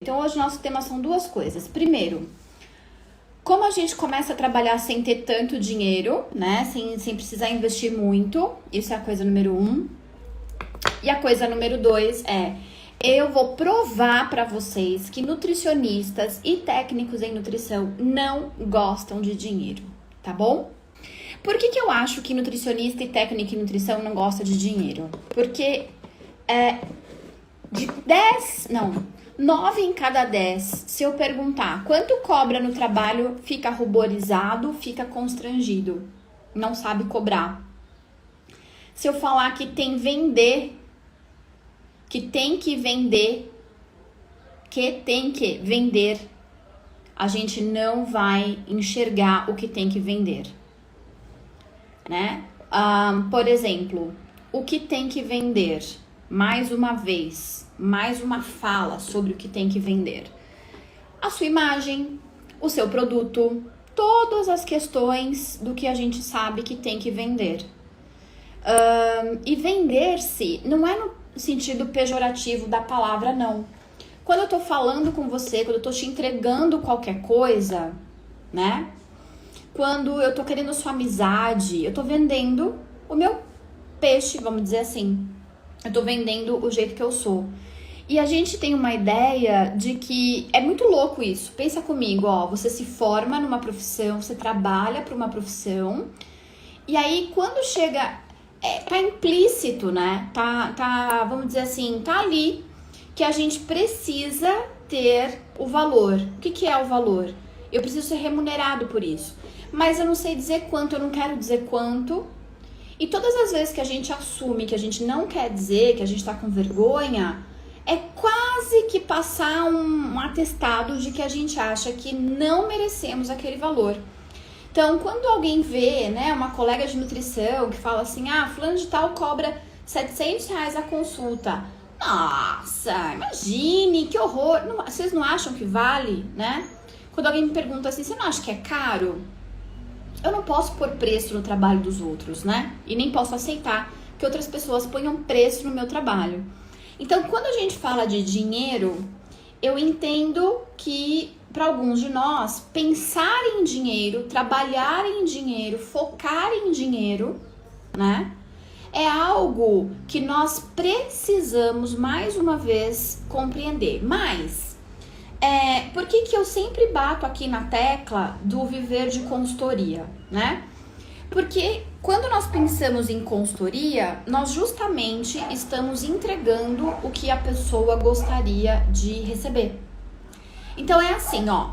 Então hoje nosso tema são duas coisas. Primeiro, como a gente começa a trabalhar sem ter tanto dinheiro, né? Sem precisar investir muito. Isso é a coisa número 1. E a coisa número 2 é... eu vou provar para vocês que nutricionistas e técnicos em nutrição não gostam de dinheiro, tá bom? Por que eu acho que nutricionista e técnico em nutrição não gosta de dinheiro? Porque 9 em cada 10, se eu perguntar quanto cobra no trabalho, fica ruborizado, fica constrangido, não sabe cobrar. Se eu falar que tem que vender, a gente não vai enxergar o que tem que vender, né? Por exemplo, o que tem que vender? Mais uma vez, mais uma fala sobre o que tem que vender. A sua imagem, o seu produto, todas as questões do que a gente sabe que tem que vender. E vender-se não é no sentido pejorativo da palavra, não. Quando eu tô falando com você, quando eu tô te entregando qualquer coisa, né? Quando eu tô querendo sua amizade, eu tô vendendo o meu peixe, vamos dizer assim. Eu tô vendendo o jeito que eu sou. E a gente tem uma ideia de que é muito louco isso. Pensa comigo, ó, você se forma numa profissão, você trabalha para uma profissão, e aí quando chega, tá implícito, né? Vamos dizer assim, tá ali que a gente precisa ter o valor. O que é o valor? Eu preciso ser remunerado por isso. Mas eu não sei dizer quanto, eu não quero dizer quanto. E todas as vezes que a gente assume que a gente não quer dizer, que a gente tá com vergonha, é quase que passar um atestado de que a gente acha que não merecemos aquele valor. Então, quando alguém vê, né, uma colega de nutrição que fala assim, fulano de tal cobra R$700 a consulta. Nossa, imagine, que horror. Não, vocês não acham que vale, né? Quando alguém me pergunta assim, você não acha que é caro? Eu não posso pôr preço no trabalho dos outros, né? E nem posso aceitar que outras pessoas ponham preço no meu trabalho. Então, quando a gente fala de dinheiro, eu entendo que, para alguns de nós, pensar em dinheiro, trabalhar em dinheiro, focar em dinheiro, né? É algo que nós precisamos, mais uma vez, compreender. Mas... por que eu sempre bato aqui na tecla do viver de consultoria, né? Porque quando nós pensamos em consultoria, nós justamente estamos entregando o que a pessoa gostaria de receber. Então é assim, ó.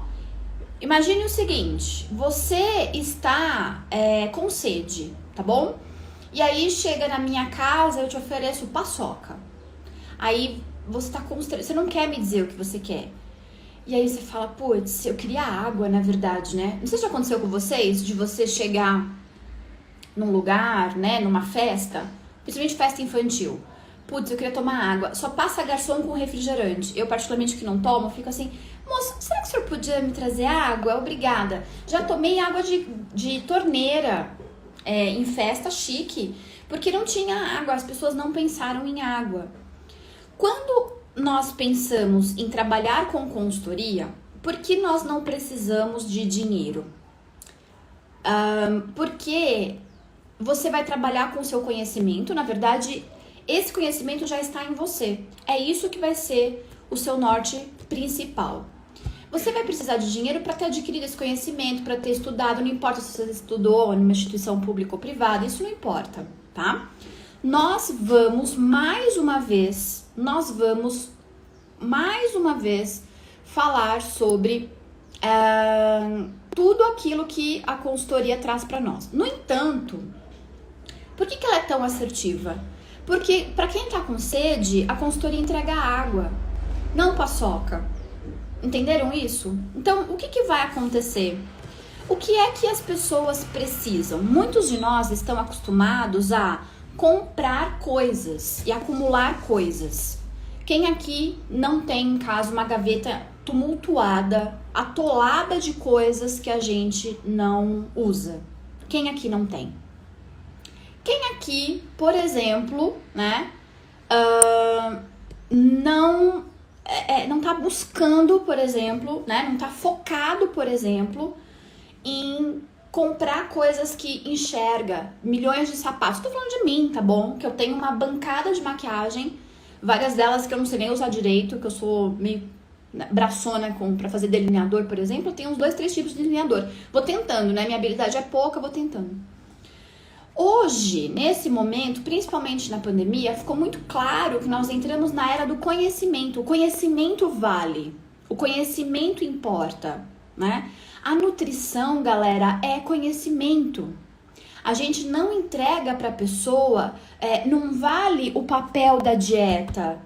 Imagine o seguinte, você está com sede, tá bom? E aí chega na minha casa, eu te ofereço paçoca. Aí você tá você não quer me dizer o que você quer. E aí você fala, putz, eu queria água, na verdade, né? Não sei se já aconteceu com vocês, de você chegar num lugar, né, numa festa, principalmente festa infantil. Putz, eu queria tomar água. Só passa garçom com refrigerante. Eu, particularmente, que não tomo, fico assim, moça, será que o senhor podia me trazer água? Obrigada. Já tomei água de torneira em festa chique, porque não tinha água, as pessoas não pensaram em água. Quando nós pensamos em trabalhar com consultoria, por que nós não precisamos de dinheiro? Porque você vai trabalhar com o seu conhecimento, na verdade, esse conhecimento já está em você. É isso que vai ser o seu norte principal. Você vai precisar de dinheiro para ter adquirido esse conhecimento, para ter estudado, não importa se você estudou em uma instituição pública ou privada, isso não importa, tá? Nós vamos mais uma vez falar sobre tudo aquilo que a consultoria traz para nós. No entanto, por que ela é tão assertiva? Porque para quem tá com sede, a consultoria entrega água, não paçoca. Entenderam isso? Então, o que vai acontecer? O que é que as pessoas precisam? Muitos de nós estão acostumados a comprar coisas e acumular coisas. Quem aqui não tem em casa uma gaveta tumultuada, atolada de coisas que a gente não usa? Quem aqui não tem? Quem aqui, por exemplo, né, não não tá buscando, por exemplo, né? Não tá focado, por exemplo, em comprar coisas que enxerga, milhões de sapatos. Tô falando de mim, tá bom? Que eu tenho uma bancada de maquiagem, várias delas que eu não sei nem usar direito, que eu sou meio braçona pra fazer delineador, por exemplo. Eu tenho uns 2, 3 tipos de delineador. Vou tentando, né? Minha habilidade é pouca, vou tentando. Hoje, nesse momento, principalmente na pandemia, ficou muito claro que nós entramos na era do conhecimento. O conhecimento vale, o conhecimento importa, né? A nutrição, galera, é conhecimento. A gente não entrega para a pessoa, não vale o papel da dieta,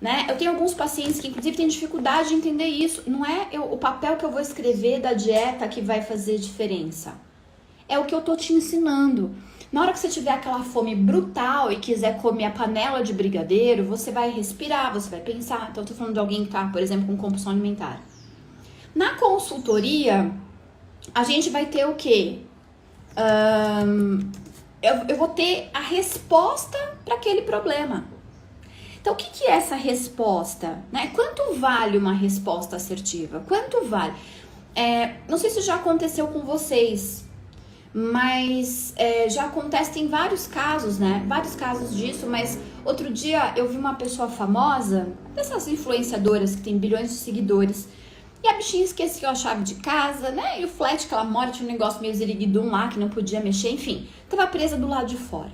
né? Eu tenho alguns pacientes que, inclusive, têm dificuldade de entender isso. Não é o papel que eu vou escrever da dieta que vai fazer diferença. É o que eu tô te ensinando. Na hora que você tiver aquela fome brutal e quiser comer a panela de brigadeiro, você vai respirar, você vai pensar. Então, eu tô falando de alguém que tá, por exemplo, com compulsão alimentar. Na consultoria, a gente vai ter o quê? Eu vou ter a resposta para aquele problema. Então, o que é essa resposta? Né? Quanto vale uma resposta assertiva? Quanto vale? Não sei se já aconteceu com vocês, mas já acontece, tem vários casos, né? Vários casos disso, mas outro dia eu vi uma pessoa famosa, dessas influenciadoras que tem bilhões de seguidores, e a bichinha esqueceu a chave de casa, né? E o flat que ela mora tinha um negócio meio ziriguidum lá, que não podia mexer, enfim, tava presa do lado de fora.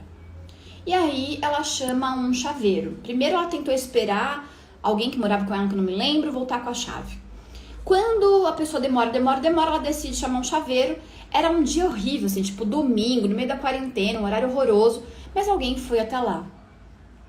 E aí ela chama um chaveiro. Primeiro ela tentou esperar alguém que morava com ela, que eu não me lembro, voltar com a chave. Quando a pessoa demora, ela decide chamar um chaveiro. Era um dia horrível, assim, tipo domingo, no meio da quarentena, um horário horroroso, mas alguém foi até lá.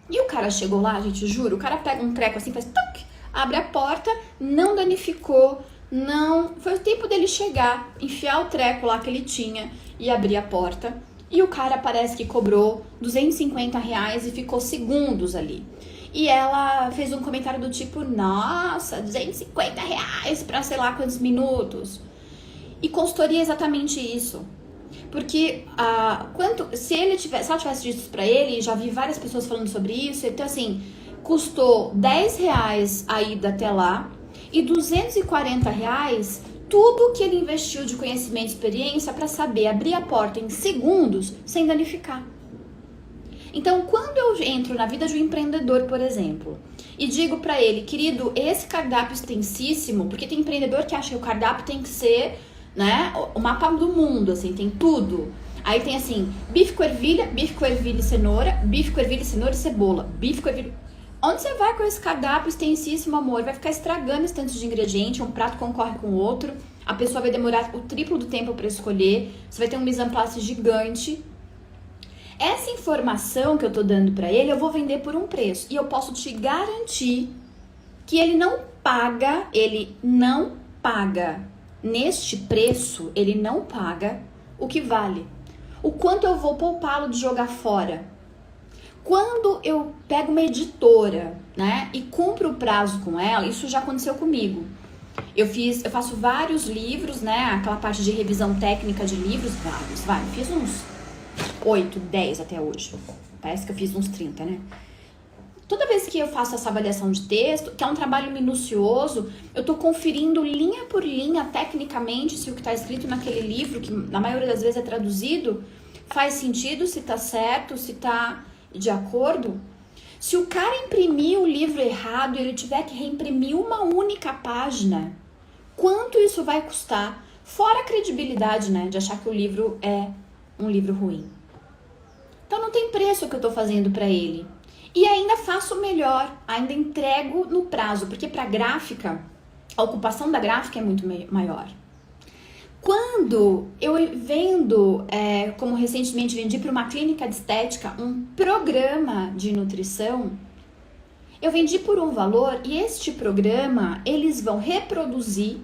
E o cara chegou lá, gente, juro, o cara pega um treco assim, faz toc, abre a porta, não danificou, não... Foi o tempo dele chegar, enfiar o treco lá que ele tinha e abrir a porta. E o cara parece que cobrou R$250 e ficou segundos ali. E ela fez um comentário do tipo, nossa, R$250 pra sei lá quantos minutos. E consultoria é exatamente isso. Porque se ela tivesse dito isso pra ele, já vi várias pessoas falando sobre isso, então assim, custou R$10 a ida até lá e R$240 tudo que ele investiu de conhecimento e experiência para saber abrir a porta em segundos sem danificar. Então, quando eu entro na vida de um empreendedor, por exemplo, e digo para ele, querido, esse cardápio extensíssimo, porque tem empreendedor que acha que o cardápio tem que ser, né, o mapa do mundo, assim, tem tudo. Aí tem assim, bife com ervilha e cenoura, bife com ervilha, cenoura e cebola, bife com ervilha... Onde você vai com esse cardápio extensíssimo, amor? Vai ficar estragando esse tanto de ingrediente, um prato concorre com o outro, a pessoa vai demorar o triplo do tempo para escolher, você vai ter um mise en place gigante. Essa informação que eu tô dando para ele, eu vou vender por um preço. E eu posso te garantir que ele não paga, neste preço, ele não paga o que vale. O quanto eu vou poupá-lo de jogar fora. Quando eu pego uma editora, né, e cumpro o prazo com ela, isso já aconteceu comigo. Eu faço vários livros, né, aquela parte de revisão técnica de livros, fiz uns 8, 10 até hoje. Parece que eu fiz uns 30, né? Toda vez que eu faço essa avaliação de texto, que é um trabalho minucioso, eu tô conferindo linha por linha, tecnicamente, se o que tá escrito naquele livro, que na maioria das vezes é traduzido, faz sentido, se tá certo, se tá de acordo. Se o cara imprimir o livro errado e ele tiver que reimprimir uma única página, quanto isso vai custar? Fora a credibilidade, né, de achar que o livro é um livro ruim. Então não tem preço o que eu tô fazendo para ele. E ainda faço melhor, ainda entrego no prazo, porque para gráfica, a ocupação da gráfica é muito maior. Quando eu vendo, como recentemente vendi para uma clínica de estética, um programa de nutrição, eu vendi por um valor e este programa eles vão reproduzir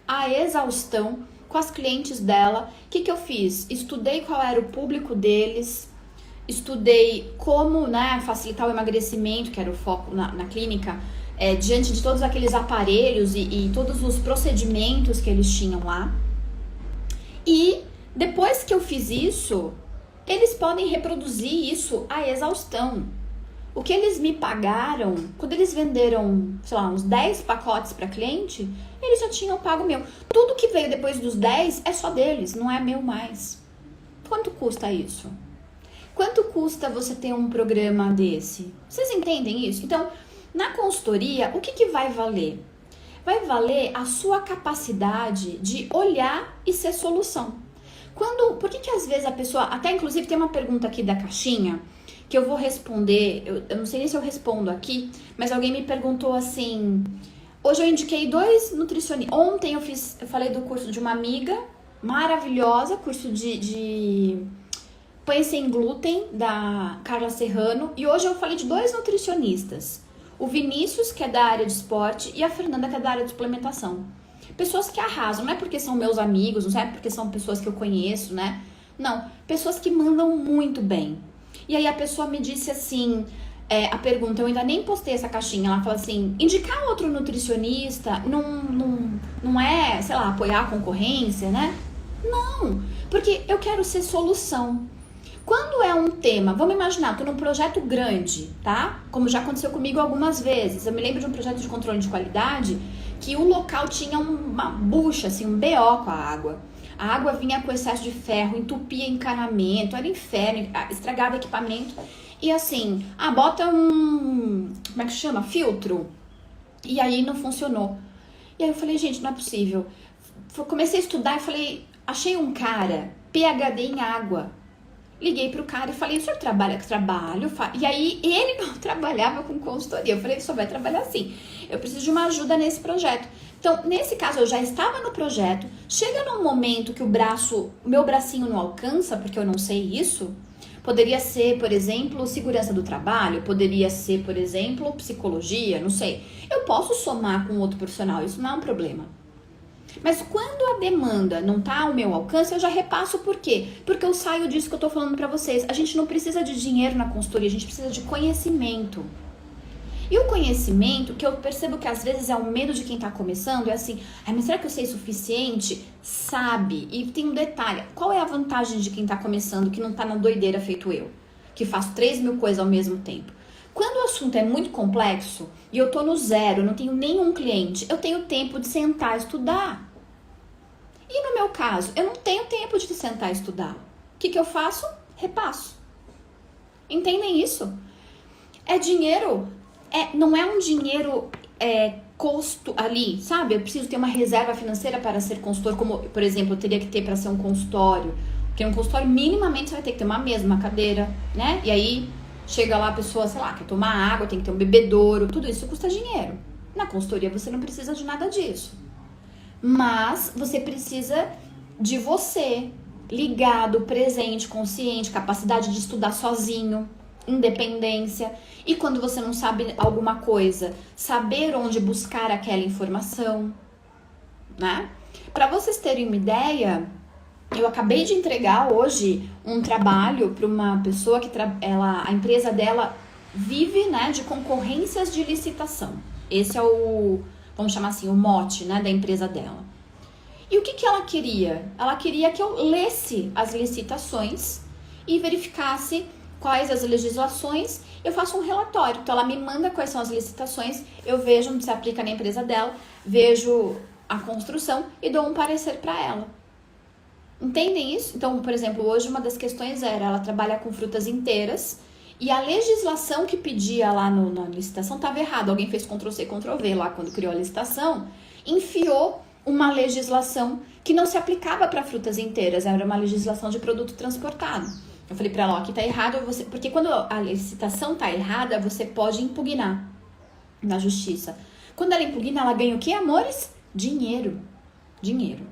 a exaustão com as clientes dela. O que eu fiz? Estudei qual era o público deles, estudei como, né, facilitar o emagrecimento, que era o foco na clínica, diante de todos aqueles aparelhos e todos os procedimentos que eles tinham lá. E depois que eu fiz isso, eles podem reproduzir isso à exaustão. O que eles me pagaram, quando eles venderam, sei lá, uns 10 pacotes para cliente, eles já tinham pago meu. Tudo que veio depois dos 10 é só deles, não é meu mais. Quanto custa isso? Quanto custa você ter um programa desse? Vocês entendem isso? Então, na consultoria, o que vai valer? Vai valer a sua capacidade de olhar e ser solução. Por que às vezes a pessoa, até inclusive tem uma pergunta aqui da caixinha, que eu vou responder, eu não sei nem se eu respondo aqui, mas alguém me perguntou assim, hoje eu indiquei 2 nutricionistas, ontem eu falei do curso de uma amiga maravilhosa, curso de Pães Sem Glúten, da Carla Serrano, e hoje eu falei de 2 nutricionistas, o Vinícius, que é da área de esporte, e a Fernanda, que é da área de suplementação. Pessoas que arrasam, não é porque são meus amigos, não é porque são pessoas que eu conheço, né? Não, pessoas que mandam muito bem. E aí a pessoa me disse assim, a pergunta, eu ainda nem postei essa caixinha, ela fala assim, indicar outro nutricionista não é, sei lá, apoiar a concorrência, né? Não, porque eu quero ser solução. Quando é um tema, vamos imaginar, eu tô num projeto grande, tá? Como já aconteceu comigo algumas vezes. Eu me lembro de um projeto de controle de qualidade que o local tinha uma bucha, assim, um BO com a água. A água vinha com excesso de ferro, entupia encanamento, era inferno, estragava equipamento. E assim, bota um, como é que chama? Filtro. E aí não funcionou. E aí eu falei, gente, não é possível. Comecei a estudar e falei, achei um cara, PhD em água. Liguei pro cara e falei, o senhor trabalha com trabalho? E aí ele não trabalhava com consultoria. Eu falei, ele só vai trabalhar assim. Eu preciso de uma ajuda nesse projeto. Então, nesse caso, eu já estava no projeto. Chega num momento que o meu bracinho não alcança, porque eu não sei isso. Poderia ser, por exemplo, segurança do trabalho. Poderia ser, por exemplo, psicologia, não sei. Eu posso somar com outro profissional, isso não é um problema. Mas quando a demanda não tá ao meu alcance, eu já repasso por quê? Porque eu saio disso que eu tô falando pra vocês. A gente não precisa de dinheiro na consultoria, a gente precisa de conhecimento. E o conhecimento, que eu percebo que às vezes é o medo de quem tá começando, é assim, mas será que eu sei o suficiente? Sabe. E tem um detalhe, qual é a vantagem de quem tá começando, que não tá na doideira feito eu? Que faço 3.000 coisas ao mesmo tempo. Quando o assunto é muito complexo e eu tô no zero, não tenho nenhum cliente, eu tenho tempo de sentar e estudar. E no meu caso, eu não tenho tempo de sentar e estudar. O que eu faço? Repasso. Entendem isso? É dinheiro, não é um dinheiro custo ali, sabe? Eu preciso ter uma reserva financeira para ser consultor, como, por exemplo, eu teria que ter para ser um consultório. Porque um consultório, minimamente, você vai ter que ter uma mesa, uma cadeira, né? E aí, chega lá a pessoa, sei lá, quer tomar água, tem que ter um bebedouro, tudo isso custa dinheiro. Na consultoria você não precisa de nada disso. Mas você precisa de você, ligado, presente, consciente, capacidade de estudar sozinho, independência. E quando você não sabe alguma coisa, saber onde buscar aquela informação, né? Para vocês terem uma ideia, eu acabei de entregar hoje um trabalho para uma pessoa que a empresa dela vive, né, de concorrências de licitação. Esse é o, vamos chamar assim, o mote, né, da empresa dela. E o que ela queria? Ela queria que eu lesse as licitações e verificasse quais as legislações, eu faço um relatório. Então ela me manda quais são as licitações, eu vejo onde se aplica na empresa dela, vejo a construção e dou um parecer para ela. Entendem isso? Então, por exemplo, hoje uma das questões era, ela trabalha com frutas inteiras e a legislação que pedia lá na licitação estava errada. Alguém fez Ctrl+C, Ctrl+V lá quando criou a licitação, enfiou uma legislação que não se aplicava para frutas inteiras, era uma legislação de produto transportado. Eu falei para ela, ó, aqui tá errado, porque quando a licitação tá errada, você pode impugnar na justiça. Quando ela impugna, ela ganha o quê, amores? Dinheiro. Dinheiro.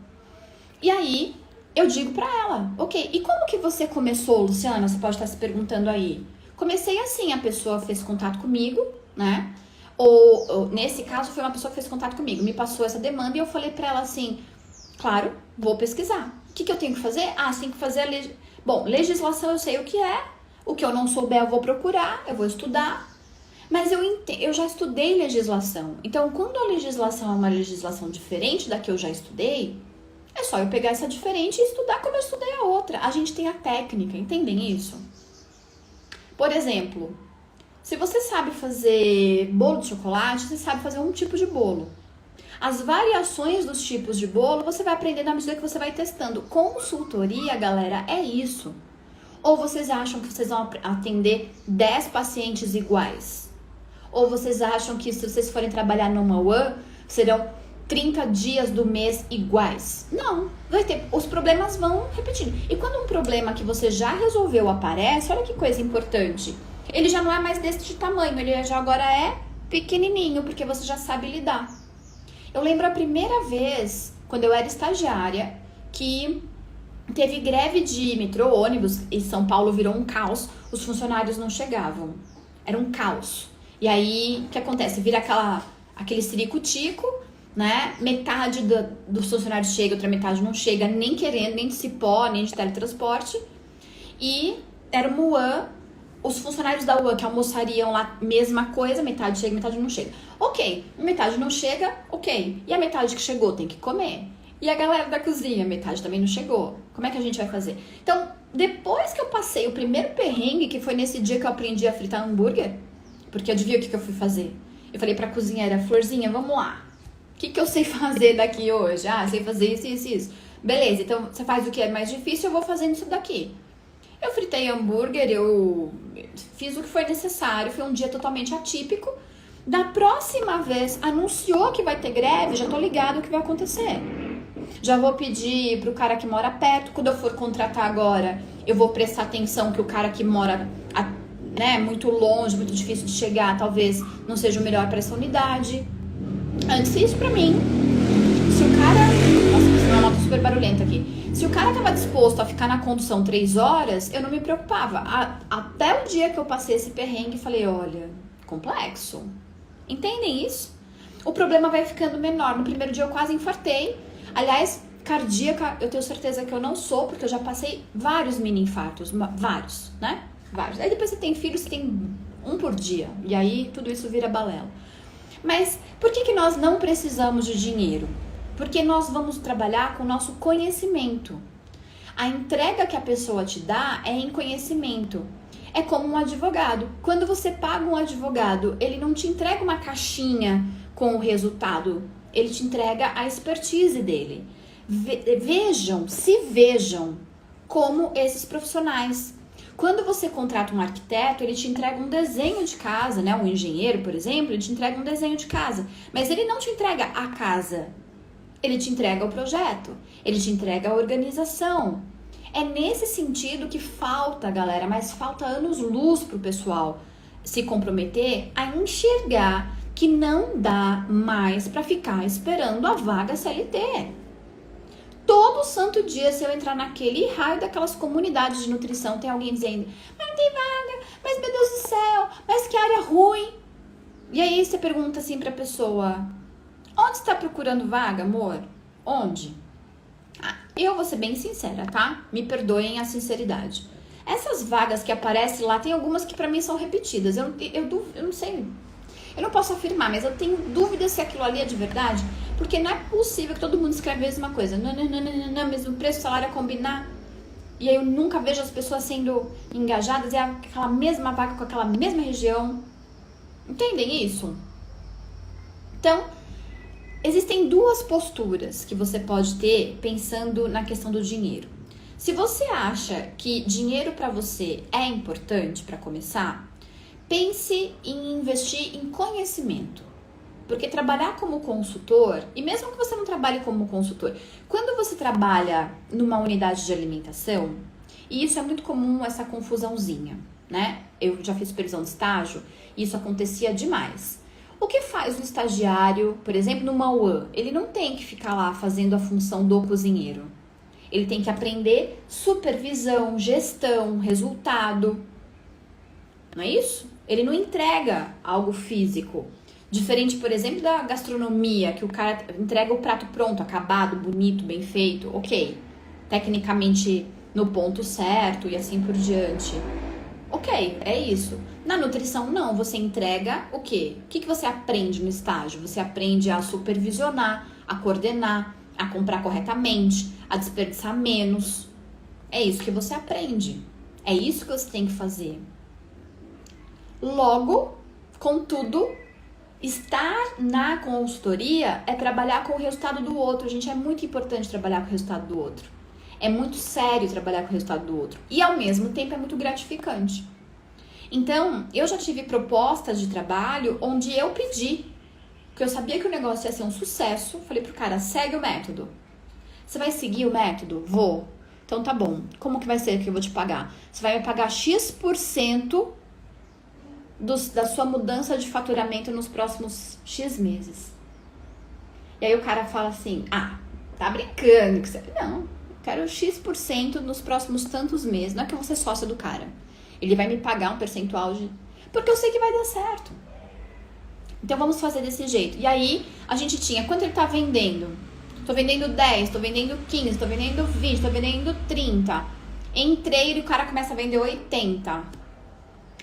E aí, eu digo pra ela, ok, e como que você começou, Luciana? Você pode estar se perguntando aí. Comecei assim, a pessoa fez contato comigo, né? Ou nesse caso, foi uma pessoa que fez contato comigo, me passou essa demanda e eu falei pra ela assim, claro, vou pesquisar. O que eu tenho que fazer? Você tem que fazer Bom, legislação eu sei o que é, o que eu não souber eu vou procurar, eu vou estudar, mas eu já estudei legislação. Então, quando a legislação é uma legislação diferente da que eu já estudei, é só eu pegar essa diferente e estudar como eu estudei a outra. A gente tem a técnica, entendem isso? Por exemplo, Se você sabe fazer bolo de chocolate, você sabe fazer um tipo de bolo. As variações dos tipos de bolo, você vai aprender na medida que você vai testando. Consultoria, galera, é isso. Ou vocês acham que vocês vão atender 10 pacientes iguais? Ou vocês acham que se vocês forem trabalhar numa One, serão 30 dias do mês iguais? Não, vai ter, os problemas vão repetindo. E quando um problema que você já resolveu aparece, olha que coisa importante. Ele já não é mais desse tamanho, ele já agora é pequenininho, porque você já sabe lidar. Eu lembro a primeira vez, quando eu era estagiária, que teve greve de metrô, ônibus, e São Paulo virou um caos, os funcionários não chegavam. Era um caos. E aí, o que acontece? Vira aquele ciricutico, né? Metade dos funcionários chega, outra metade não chega, nem querendo, nem de cipó, nem de teletransporte. E era uma UAN, os funcionários da UAN que almoçariam lá, mesma coisa, metade chega, metade não chega. Ok, metade não chega, ok. E a metade que chegou tem que comer. E a galera da cozinha, metade também não chegou. Como é que a gente vai fazer? Então, depois que eu passei o primeiro perrengue, que foi nesse dia que eu aprendi a fritar hambúrguer, porque adivinha o que eu fui fazer? Eu falei pra cozinheira, Florzinha, vamos lá. O que eu sei fazer daqui hoje? Ah, sei fazer isso, isso, isso. Beleza, então você faz o que é mais difícil, eu vou fazendo isso daqui. Eu fritei hambúrguer, eu fiz o que foi necessário, foi um dia totalmente atípico. Da próxima vez, anunciou que vai ter greve, já tô ligado o que vai acontecer. Já vou pedir pro cara que mora perto, quando eu for contratar agora, eu vou prestar atenção que o cara que mora muito longe, muito difícil de chegar, talvez não seja o melhor para essa unidade. Antes isso pra mim, se o cara... Nossa, isso é uma moto super barulhenta aqui. Se o cara tava disposto a ficar na condução 3 horas, eu não me preocupava. Até o dia que eu passei esse perrengue, falei, olha, complexo. Entendem isso? O problema vai ficando menor. No primeiro dia eu quase infartei. Aliás, cardíaca, eu tenho certeza que eu não sou, porque eu já passei vários mini infartos. Vários, né? Vários. Aí depois você tem filhos, você tem um por dia. E aí tudo isso vira balela. Mas por que nós não precisamos de dinheiro? Porque nós vamos trabalhar com o nosso conhecimento. A entrega que a pessoa te dá é em conhecimento. É como um advogado. Quando você paga um advogado, ele não te entrega uma caixinha com o resultado. Ele te entrega a expertise dele. Se vejam como esses profissionais. Quando você contrata um arquiteto, ele te entrega um desenho de casa, né? Um engenheiro, por exemplo, ele te entrega um desenho de casa. Mas ele não te entrega a casa. Ele te entrega o projeto. Ele te entrega a organização. É nesse sentido que falta, galera, mas falta anos-luz pro pessoal se comprometer a enxergar que não dá mais para ficar esperando a vaga CLT. Todo santo dia, se eu entrar naquele raio daquelas comunidades de nutrição, tem alguém dizendo, mas não tem vaga, mas meu Deus do céu, mas que área ruim. E aí você pergunta assim pra pessoa, onde você tá procurando vaga, amor? Onde? Eu vou ser bem sincera, tá? Me perdoem a sinceridade. Essas vagas que aparecem lá, tem algumas que pra mim são repetidas. Eu não sei, eu não posso afirmar, mas eu tenho dúvida se aquilo ali é de verdade, porque não é possível que todo mundo escreve a mesma coisa. Não, mesmo preço, salário a combinar. E aí eu nunca vejo as pessoas sendo engajadas, é aquela mesma vaga com aquela mesma região. Entendem isso? Então, existem duas posturas que você pode ter pensando na questão do dinheiro. Se você acha que dinheiro para você é importante para começar, pense em investir em conhecimento. Porque trabalhar como consultor, e mesmo que você não trabalhe como consultor, quando você trabalha numa unidade de alimentação, e isso é muito comum, essa confusãozinha, né? Eu já fiz supervisão de estágio e isso acontecia demais. O que faz o estagiário, por exemplo, numa UAN? Ele não tem que ficar lá fazendo a função do cozinheiro. Ele tem que aprender supervisão, gestão, resultado. Não é isso? Ele não entrega algo físico. Diferente, por exemplo, da gastronomia, que o cara entrega o prato pronto, acabado, bonito, bem feito, ok. Tecnicamente no ponto certo e assim por diante. Ok, é isso. Na nutrição, não. Você entrega o quê? O que você aprende no estágio? Você aprende a supervisionar, a coordenar, a comprar corretamente, a desperdiçar menos. É isso que você aprende. É isso que você tem que fazer. Logo, contudo, estar na consultoria é trabalhar com o resultado do outro. Gente, é muito importante trabalhar com o resultado do outro. É muito sério trabalhar com o resultado do outro. E, ao mesmo tempo, é muito gratificante. Então, eu já tive propostas de trabalho onde eu pedi, porque eu sabia que o negócio ia ser um sucesso. Falei pro cara, segue o método. Você vai seguir o método? Vou. Então, tá bom. Como que vai ser que eu vou te pagar? Você vai me pagar X% da sua mudança de faturamento nos próximos X meses. E aí o cara fala assim, tá brincando. Não, eu quero X% nos próximos tantos meses. Não é que eu vou ser sócia do cara. Ele vai me pagar um percentual porque eu sei que vai dar certo. Então vamos fazer desse jeito. E aí a gente tinha, quanto ele tá vendendo? Tô vendendo 10, tô vendendo 15, tô vendendo 20, tô vendendo 30. Entrei e o cara começa a vender 80.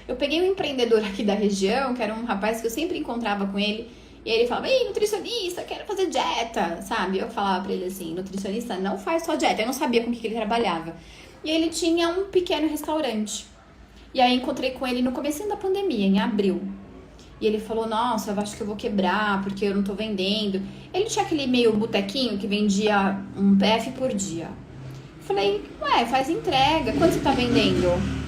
Eu peguei um empreendedor aqui da região, que era um rapaz que eu sempre encontrava com ele, e ele falava, ei, nutricionista, quero fazer dieta, sabe? Eu falava pra ele assim, nutricionista não faz só dieta, eu não sabia com o que ele trabalhava. E ele tinha um pequeno restaurante. E aí encontrei com ele no comecinho da pandemia, em abril. E ele falou, nossa, eu acho que eu vou quebrar, porque eu não tô vendendo. Ele tinha aquele meio botequinho que vendia um PF por dia. Falei, faz entrega, quanto você tá vendendo?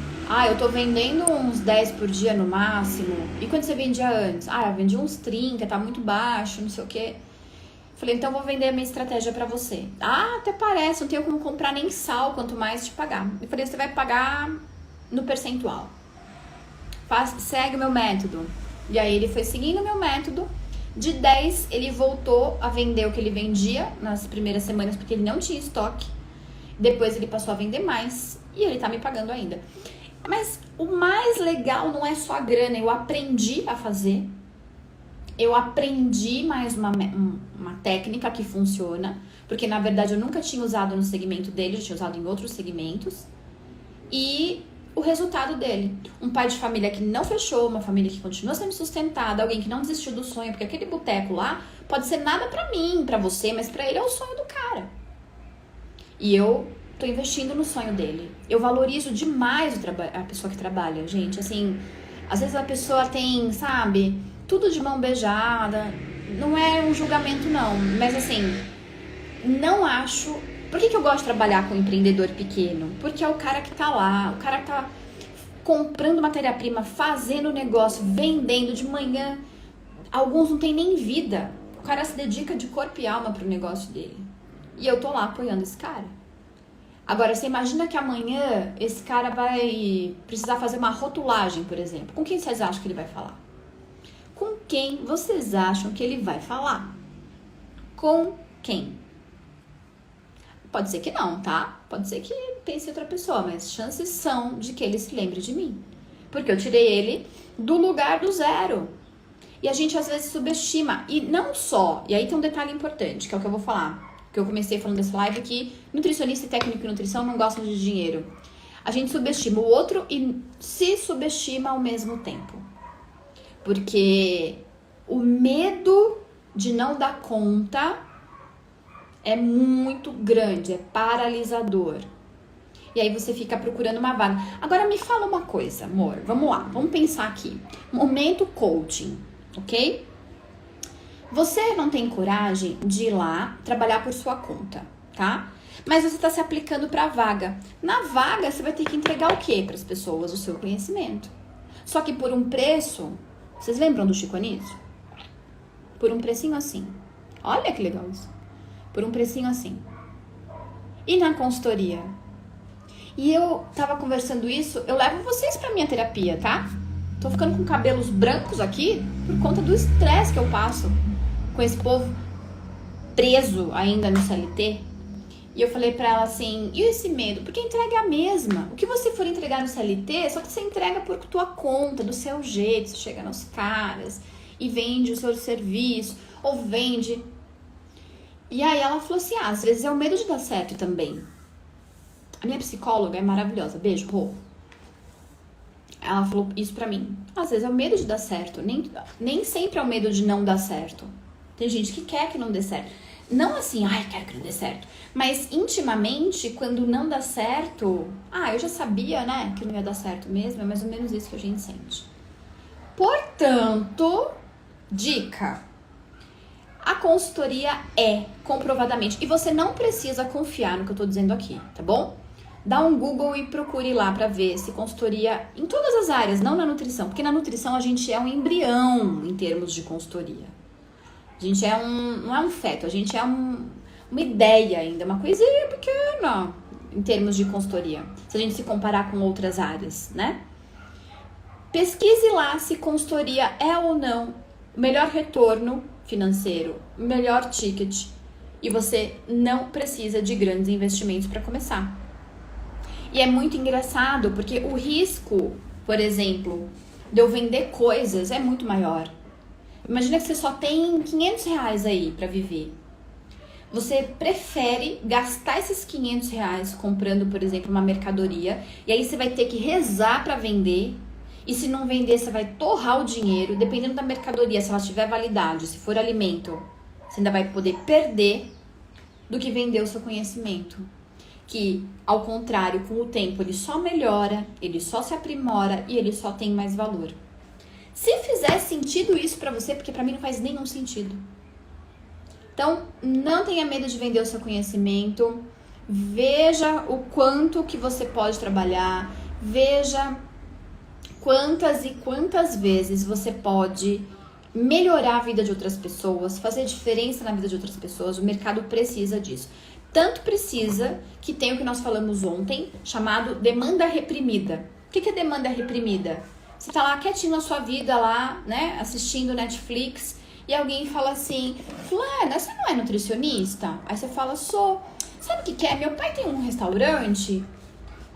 Eu tô vendendo uns 10 por dia no máximo. E quanto você vendia antes? Eu vendi uns 30, tá muito baixo, não sei o quê. Falei, então eu vou vender a minha estratégia pra você. Até parece, não tenho como comprar nem sal, quanto mais te pagar. Eu falei, você vai pagar no percentual. Segue o meu método. E aí ele foi seguindo o meu método. De 10, ele voltou a vender o que ele vendia nas primeiras semanas, porque ele não tinha estoque. Depois ele passou a vender mais e ele tá me pagando ainda. Mas o mais legal não é só a grana, eu aprendi a fazer. Eu aprendi mais uma técnica que funciona, porque na verdade eu nunca tinha usado no segmento dele, eu tinha usado em outros segmentos. E o resultado dele, um pai de família que não fechou, uma família que continua sendo sustentada, alguém que não desistiu do sonho, porque aquele boteco lá pode ser nada pra mim, pra você, mas pra ele é o sonho do cara. E eu tô investindo no sonho dele. Eu valorizo demais a pessoa que trabalha, gente. Assim, às vezes a pessoa tem, sabe, tudo de mão beijada. Não é um julgamento, não. Mas assim, não acho... Por que eu gosto de trabalhar com um empreendedor pequeno? Porque é o cara que tá lá, o cara que tá comprando matéria-prima, fazendo negócio, vendendo de manhã. Alguns não tem nem vida. O cara se dedica de corpo e alma pro negócio dele. E eu tô lá apoiando esse cara. Agora, você imagina que amanhã esse cara vai precisar fazer uma rotulagem, por exemplo. Com quem vocês acham que ele vai falar? Com quem vocês acham que ele vai falar? Com quem? Pode ser que não, tá? Pode ser que pense outra pessoa, mas chances são de que ele se lembre de mim. Porque eu tirei ele do lugar do zero. E a gente às vezes subestima. E não só. E aí tem um detalhe importante, que é o que eu vou falar. Que eu comecei falando dessa live, que nutricionista e técnico de nutrição não gostam de dinheiro. A gente subestima o outro e se subestima ao mesmo tempo. Porque o medo de não dar conta é muito grande, é paralisador. E aí você fica procurando uma vaga. Agora me fala uma coisa, amor. Vamos lá, vamos pensar aqui. Momento coaching, ok? Você não tem coragem de ir lá trabalhar por sua conta, tá? Mas você está se aplicando para a vaga. Na vaga, você vai ter que entregar o quê para as pessoas? O seu conhecimento. Só que por um preço... Vocês lembram do Chico Anísio? Por um precinho assim. Olha que legal isso. Por um precinho assim. E na consultoria? E eu tava conversando isso, eu levo vocês pra minha terapia, tá? Tô ficando com cabelos brancos aqui por conta do estresse que eu passo com esse povo preso ainda no CLT. E eu falei pra ela assim, e esse medo? Porque a entrega é a mesma. O que você for entregar no CLT, só que você entrega por tua conta, do seu jeito. Você chega nos caras e vende o seu serviço, ou vende... E aí ela falou assim, às vezes é o medo de dar certo também. A minha psicóloga é maravilhosa, beijo, Rô. Ela falou isso pra mim. Às vezes é o medo de dar certo, nem sempre é o medo de não dar certo. Tem gente que quer que não dê certo. Não assim, quero que não dê certo. Mas intimamente, quando não dá certo, eu já sabia, né, que não ia dar certo mesmo. É mais ou menos isso que a gente sente. Portanto, dica, a consultoria é comprovadamente, e você não precisa confiar no que eu tô dizendo aqui, tá bom? Dá um Google e procure lá pra ver se consultoria em todas as áreas, não na nutrição, porque na nutrição a gente é um embrião em termos de consultoria. A gente é não é um feto, a gente é uma ideia ainda, uma coisinha pequena em termos de consultoria, se a gente se comparar com outras áreas, né? Pesquise lá se consultoria é ou não o melhor retorno financeiro, o melhor ticket, e você não precisa de grandes investimentos para começar. E é muito engraçado porque o risco, por exemplo, de eu vender coisas é muito maior. Imagina que você só tem 500 reais aí para viver. Você prefere gastar esses 500 reais comprando, por exemplo, uma mercadoria, e aí você vai ter que rezar para vender, e se não vender, você vai torrar o dinheiro, dependendo da mercadoria, se ela tiver validade, se for alimento, você ainda vai poder perder, do que vender o seu conhecimento. Que, ao contrário, com o tempo, ele só melhora, ele só se aprimora e ele só tem mais valor. Se fizer sentido isso pra você, porque pra mim não faz nenhum sentido. Então, não tenha medo de vender o seu conhecimento, veja o quanto que você pode trabalhar, veja quantas e quantas vezes você pode melhorar a vida de outras pessoas, fazer diferença na vida de outras pessoas. O mercado precisa disso. Tanto precisa que tem o que nós falamos ontem, chamado demanda reprimida. O que é demanda reprimida? Você tá lá quietinho na sua vida, lá, né, assistindo Netflix, e alguém fala assim, Fulana, você não é nutricionista? Aí você fala, sou. Sabe o que é? Meu pai tem um restaurante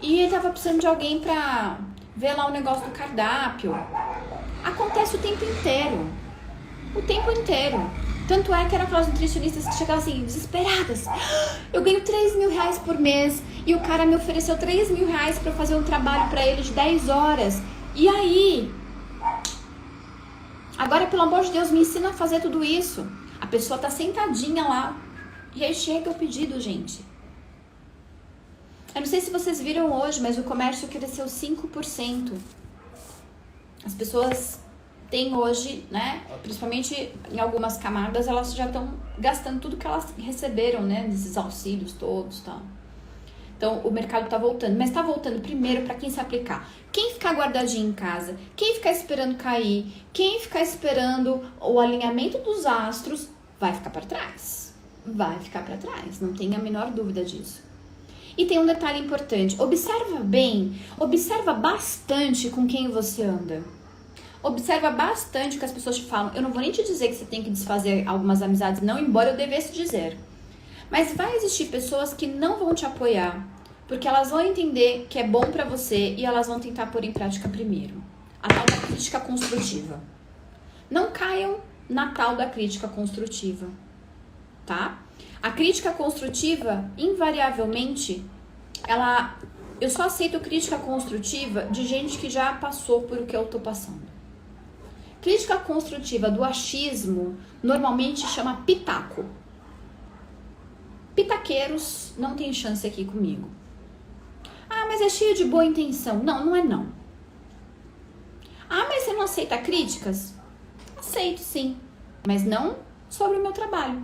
e ele tava precisando de alguém pra ver lá o negócio do cardápio. Acontece o tempo inteiro. O tempo inteiro. Tanto é que eram aquelas nutricionistas que chegavam assim, desesperadas. Eu ganho 3 mil reais por mês e o cara me ofereceu 3 mil reais pra eu fazer um trabalho pra ele de 10 horas. E aí? Agora, pelo amor de Deus, me ensina a fazer tudo isso. A pessoa tá sentadinha lá. E aí chega o pedido, gente. Eu não sei se vocês viram hoje, mas o comércio cresceu 5%. As pessoas têm hoje, né, principalmente em algumas camadas, elas já estão gastando tudo que elas receberam, né, desses auxílios todos, tá? Então, o mercado tá voltando, mas tá voltando primeiro para quem se aplicar. Quem ficar guardadinho em casa, quem ficar esperando cair, quem ficar esperando o alinhamento dos astros, vai ficar para trás. Vai ficar para trás, não tenha a menor dúvida disso. E tem um detalhe importante, observa bem, observa bastante com quem você anda. Observa bastante o que as pessoas te falam. Eu não vou nem te dizer que você tem que desfazer algumas amizades, não, embora eu devesse dizer. Mas vai existir pessoas que não vão te apoiar, porque elas vão entender que é bom pra você e elas vão tentar pôr em prática primeiro. A tal da crítica construtiva. Não caiam na tal da crítica construtiva, tá? A crítica construtiva, invariavelmente, eu só aceito crítica construtiva de gente que já passou por o que eu tô passando. Crítica construtiva do achismo normalmente chama pitaco. Pitaqueiros não tem chance aqui comigo. Ah, mas é cheio de boa intenção. Não, não é não. Ah, mas você não aceita críticas? Aceito sim, mas não sobre o meu trabalho.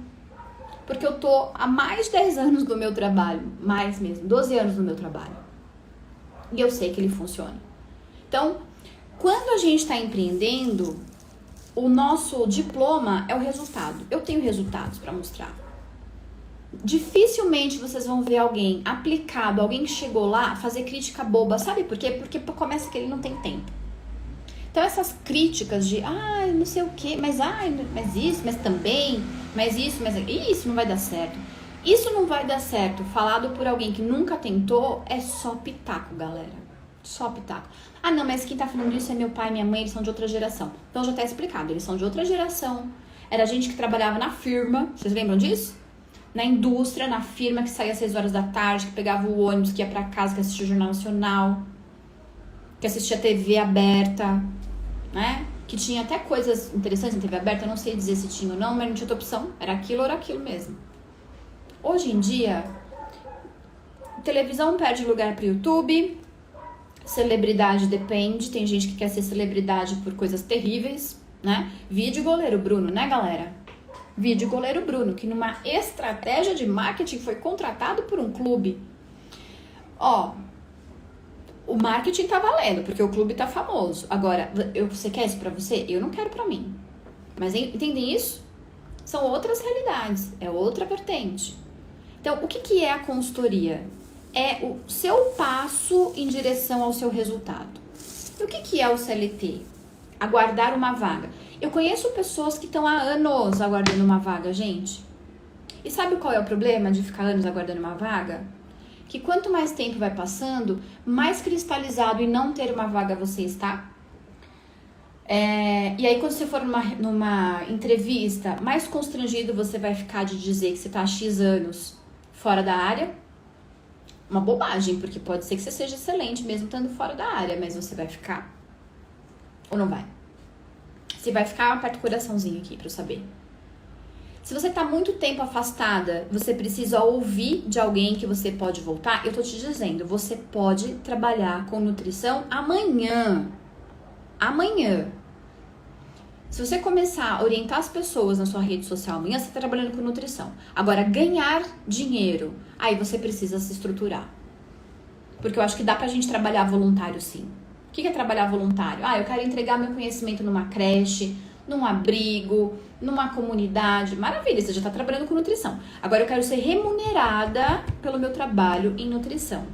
Porque eu tô há mais de 10 anos no meu trabalho, mais mesmo, 12 anos no meu trabalho. E eu sei que ele funciona. Então, quando a gente está empreendendo, o nosso diploma é o resultado. Eu tenho resultados para mostrar. Dificilmente vocês vão ver alguém aplicado, alguém que chegou lá, fazer crítica boba. Sabe por quê? Porque começa que ele não tem tempo. Então essas críticas de, não sei o quê, mas isso, mas também, mas isso, mas isso não vai dar certo. Isso não vai dar certo, falado por alguém que nunca tentou, é só pitaco, galera. Só pitaco. Ah, não, mas quem tá falando isso é meu pai e minha mãe, eles são de outra geração. Então já tá explicado, eles são de outra geração. Era gente que trabalhava na firma, vocês lembram disso? Na indústria, na firma, que saía às 6 horas da tarde, que pegava o ônibus, que ia pra casa, que assistia o Jornal Nacional, que assistia TV aberta, né? Que tinha até coisas interessantes na TV aberta, eu não sei dizer se tinha ou não, mas não tinha outra opção, era aquilo ou era aquilo mesmo. Hoje em dia, televisão perde lugar pro YouTube, Celebridade depende, tem gente que quer ser celebridade por coisas terríveis, né? Vídeo goleiro Bruno, né, galera? Vídeo goleiro Bruno, que numa estratégia de marketing foi contratado por um clube. Ó, o marketing tá valendo, porque o clube tá famoso. Agora, você quer isso pra você? Eu não quero pra mim. Mas entendem isso? São outras realidades, é outra vertente. Então, o que é a consultoria? É o seu passo em direção ao seu resultado. E o que é o CLT? Aguardar uma vaga. Eu conheço pessoas que estão há anos aguardando uma vaga, gente. E sabe qual é o problema de ficar anos aguardando uma vaga? Que quanto mais tempo vai passando, mais cristalizado e não ter uma vaga você está. E aí quando você for numa entrevista, mais constrangido você vai ficar de dizer que você está há X anos fora da área. Uma bobagem, porque pode ser que você seja excelente mesmo estando fora da área, mas você vai ficar ou não vai? Se vai ficar, aperta o coraçãozinho aqui pra eu saber. Se você tá muito tempo afastada, você precisa ouvir de alguém que você pode voltar. Eu tô te dizendo, você pode trabalhar com nutrição amanhã. Amanhã. Se você começar a orientar as pessoas na sua rede social amanhã, você tá trabalhando com nutrição. Agora, ganhar dinheiro, aí você precisa se estruturar. Porque eu acho que dá pra gente trabalhar voluntário sim. O que é trabalhar voluntário? Eu quero entregar meu conhecimento numa creche, num abrigo, numa comunidade. Maravilha, você já está trabalhando com nutrição. Agora eu quero ser remunerada pelo meu trabalho em nutrição.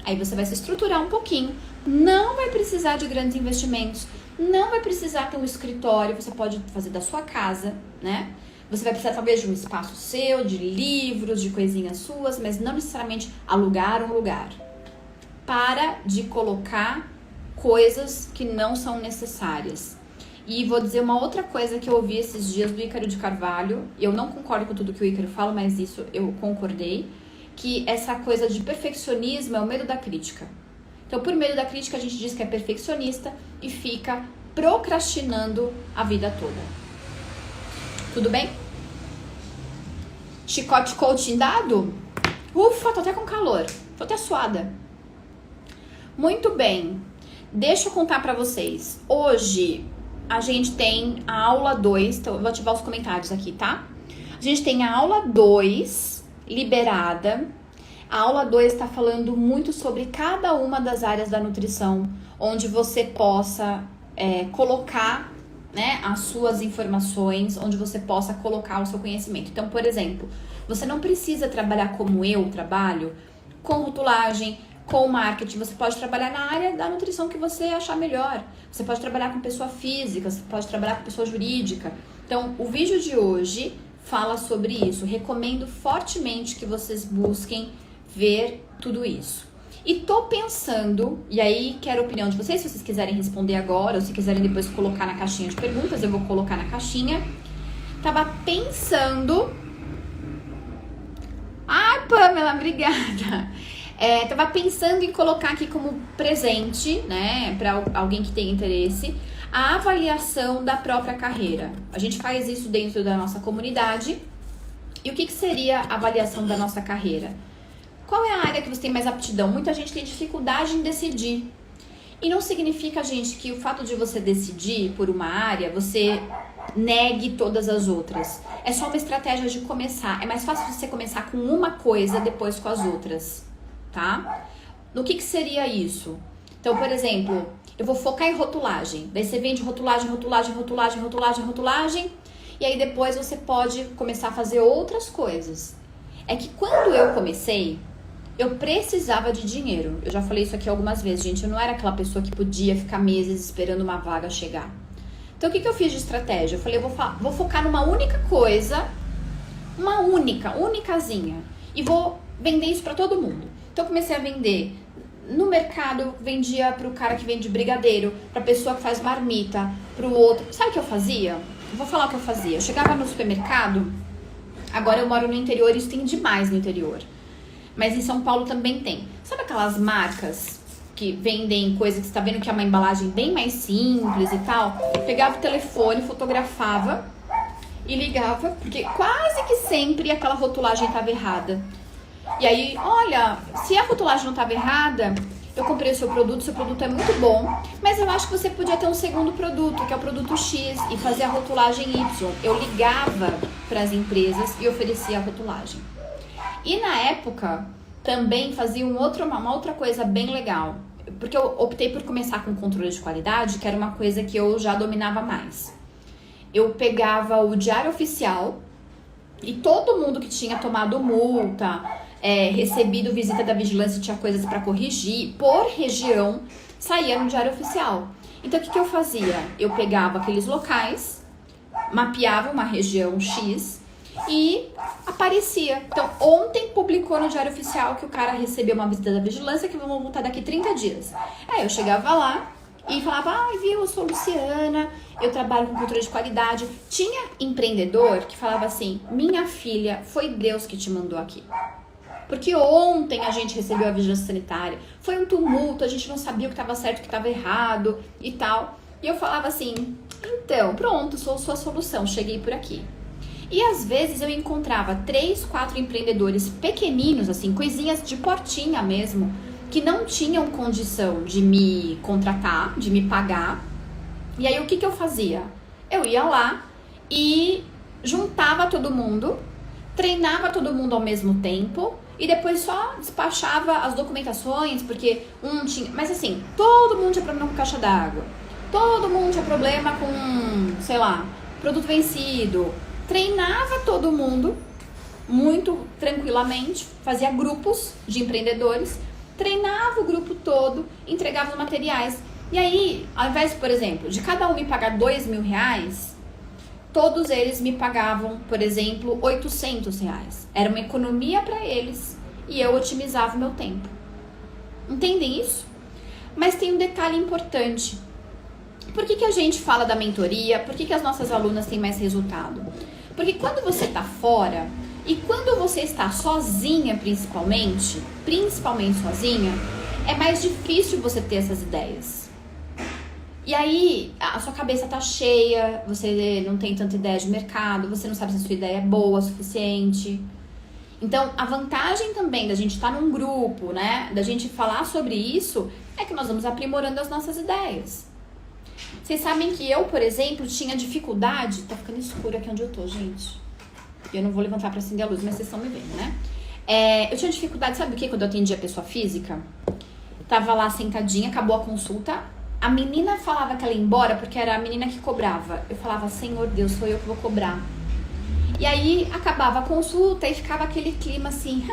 Aí você vai se estruturar um pouquinho. Não vai precisar de grandes investimentos. Não vai precisar ter um escritório. Você pode fazer da sua casa, né? Você vai precisar talvez de um espaço seu, de livros, de coisinhas suas, mas não necessariamente alugar um lugar. Para de colocar coisas que não são necessárias. E vou dizer uma outra coisa que eu ouvi esses dias do Ícaro de Carvalho. Eu não concordo com tudo que o Ícaro fala, mas isso eu concordei. Que essa coisa de perfeccionismo é o medo da crítica. Então, por medo da crítica, a gente diz que é perfeccionista e fica procrastinando a vida toda. Tudo bem? Chicote coaching dado? Ufa, tô até com calor. Tô até suada. Muito bem. Deixa eu contar pra vocês. Hoje a gente tem a aula 2, então eu vou ativar os comentários aqui, tá? A gente tem a aula 2 liberada. A aula 2 está falando muito sobre cada uma das áreas da nutrição, onde você possa colocar, né, as suas informações, onde você possa colocar o seu conhecimento. Então, por exemplo, você não precisa trabalhar como eu trabalho, com rotulagem, com marketing. Você pode trabalhar na área da nutrição que você achar melhor. Você pode trabalhar com pessoa física, você pode trabalhar com pessoa jurídica. Então, o vídeo de hoje fala sobre isso. Recomendo fortemente que vocês busquem ver tudo isso. E tô pensando, e aí quero a opinião de vocês, se vocês quiserem responder agora, ou se quiserem depois colocar na caixinha de perguntas, eu vou colocar na caixinha. Tava pensando... Ah, Pamela, obrigada! Tava pensando em colocar aqui como presente, né, para alguém que tem interesse, a avaliação da própria carreira. A gente faz isso dentro da nossa comunidade. E o que seria a avaliação da nossa carreira? Qual é a área que você tem mais aptidão? Muita gente tem dificuldade em decidir. E não significa, gente, que o fato de você decidir por uma área, você negue todas as outras. É só uma estratégia de começar. É mais fácil você começar com uma coisa, depois com as outras. Tá? No que seria isso? Então, por exemplo, eu vou focar em rotulagem. Daí você vende rotulagem, rotulagem, rotulagem, rotulagem, rotulagem. E aí depois você pode começar a fazer outras coisas. É que quando eu comecei, eu precisava de dinheiro. Eu já falei isso aqui algumas vezes, gente. Eu não era aquela pessoa que podia ficar meses esperando uma vaga chegar. Então, o que eu fiz de estratégia? Eu falei, eu vou focar numa única coisa, uma unicazinha. E vou vender isso pra todo mundo. Então, eu comecei a vender no mercado, eu vendia pro cara que vende brigadeiro, pra pessoa que faz marmita, pro outro. Sabe o que eu fazia? Eu vou falar o que eu fazia. Eu chegava no supermercado, agora eu moro no interior, isso tem demais no interior. Mas em São Paulo também tem. Sabe aquelas marcas que vendem coisa que você tá vendo que é uma embalagem bem mais simples e tal? Eu pegava o telefone, fotografava e ligava, porque quase que sempre aquela rotulagem estava errada. E aí, olha, se a rotulagem não estava errada, eu comprei o seu produto é muito bom, mas eu acho que você podia ter um segundo produto, que é o produto X, e fazer a rotulagem Y. Eu ligava para as empresas e oferecia a rotulagem. E na época, também fazia uma outra coisa bem legal, porque eu optei por começar com controle de qualidade, que era uma coisa que eu já dominava mais. Eu pegava o diário oficial e todo mundo que tinha tomado multa, recebido visita da vigilância e tinha coisas para corrigir, por região, saía no diário oficial. Então, o que eu fazia? Eu pegava aqueles locais, mapeava uma região X e aparecia. Então, ontem publicou no diário oficial que o cara recebeu uma visita da vigilância que vão multar daqui 30 dias. Aí eu chegava lá e falava, viu, eu sou Luciana, eu trabalho com controle de qualidade. Tinha empreendedor que falava assim, minha filha, foi Deus que te mandou aqui. Porque ontem a gente recebeu a vigilância sanitária, foi um tumulto, a gente não sabia o que estava certo, o que estava errado e tal. E eu falava assim, então, pronto, sou sua solução, cheguei por aqui. E às vezes eu encontrava 3, 4 empreendedores pequeninos, assim, coisinhas de portinha mesmo, que não tinham condição de me contratar, de me pagar. E aí o que eu fazia? Eu ia lá e juntava todo mundo, treinava todo mundo ao mesmo tempo e depois só despachava as documentações, porque um tinha... Mas assim, todo mundo tinha problema com caixa d'água, todo mundo tinha problema com, sei lá, produto vencido. Treinava todo mundo muito tranquilamente, fazia grupos de empreendedores, treinava o grupo todo, entregava os materiais. E aí, ao invés, por exemplo, de cada um me pagar R$2.000, todos eles me pagavam, por exemplo, R$800. Era uma economia para eles e eu otimizava o meu tempo. Entendem isso? Mas tem um detalhe importante. Por que a gente fala da mentoria? Por que as nossas alunas têm mais resultado? Porque quando você está fora e quando você está sozinha, principalmente sozinha, é mais difícil você ter essas ideias. E aí, a sua cabeça tá cheia, você não tem tanta ideia de mercado, você não sabe se a sua ideia é boa o suficiente. Então, a vantagem também da gente estar num grupo, né, da gente falar sobre isso, é que nós vamos aprimorando as nossas ideias. Vocês sabem que eu, por exemplo, tinha dificuldade... Tá ficando escuro aqui onde eu tô, gente. Eu não vou levantar pra acender a luz, mas vocês estão me vendo, né? Eu tinha dificuldade, sabe o que? Quando eu atendia pessoa física, tava lá sentadinha, acabou a consulta, a menina falava que ela ia embora porque era a menina que cobrava. Eu falava, Senhor Deus, sou eu que vou cobrar. E aí, acabava a consulta e ficava aquele clima assim...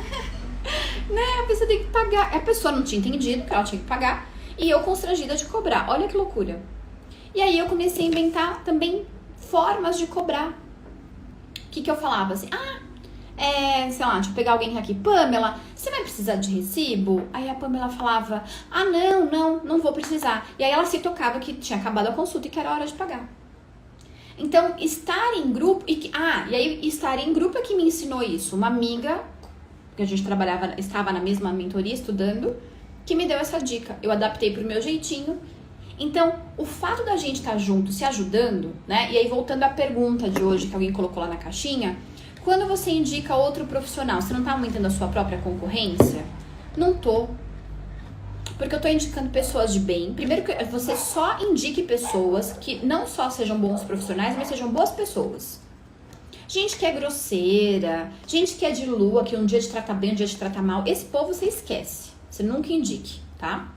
né? A pessoa tem que pagar. A pessoa não tinha entendido que ela tinha que pagar e eu constrangida de cobrar. Olha que loucura. E aí eu comecei a inventar também formas de cobrar. O que eu falava assim? Sei lá, deixa eu pegar alguém aqui. Pamela, você vai precisar de recibo? Aí a Pamela falava, não vou precisar. E aí ela se tocava que tinha acabado a consulta e que era hora de pagar. Então, estar em grupo... E aí estar em grupo é que me ensinou isso. Uma amiga, que a gente estava na mesma mentoria estudando, que me deu essa dica. Eu adaptei pro meu jeitinho. Então, o fato da gente estar junto, se ajudando, né? E aí, voltando à pergunta de hoje que alguém colocou lá na caixinha, quando você indica outro profissional, você não está aumentando a sua própria concorrência? Não tô. Porque eu tô indicando pessoas de bem. Primeiro que você só indique pessoas que não só sejam bons profissionais, mas sejam boas pessoas. Gente que é grosseira, gente que é de lua, que um dia te trata bem, um dia te trata mal, esse povo você esquece. Você nunca indique, tá?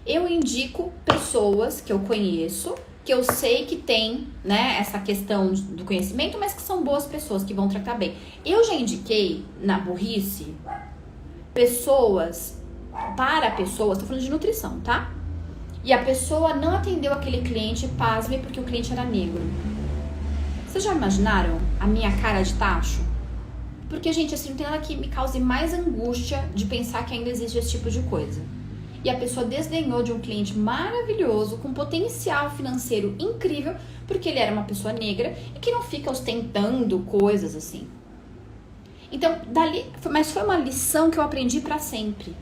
Eu indico pessoas que eu conheço, que eu sei que tem, né, essa questão do conhecimento, mas que são boas pessoas, que vão tratar bem. Eu já indiquei, na burrice, para pessoas, tô falando de nutrição, tá? E a pessoa não atendeu aquele cliente, pasme, porque o cliente era negro. Vocês já imaginaram a minha cara de tacho? Porque, gente, assim, não tem nada que me cause mais angústia de pensar que ainda existe esse tipo de coisa. E a pessoa desdenhou de um cliente maravilhoso, com potencial financeiro incrível, porque ele era uma pessoa negra e que não fica ostentando coisas assim. Então, mas foi uma lição que eu aprendi pra sempre.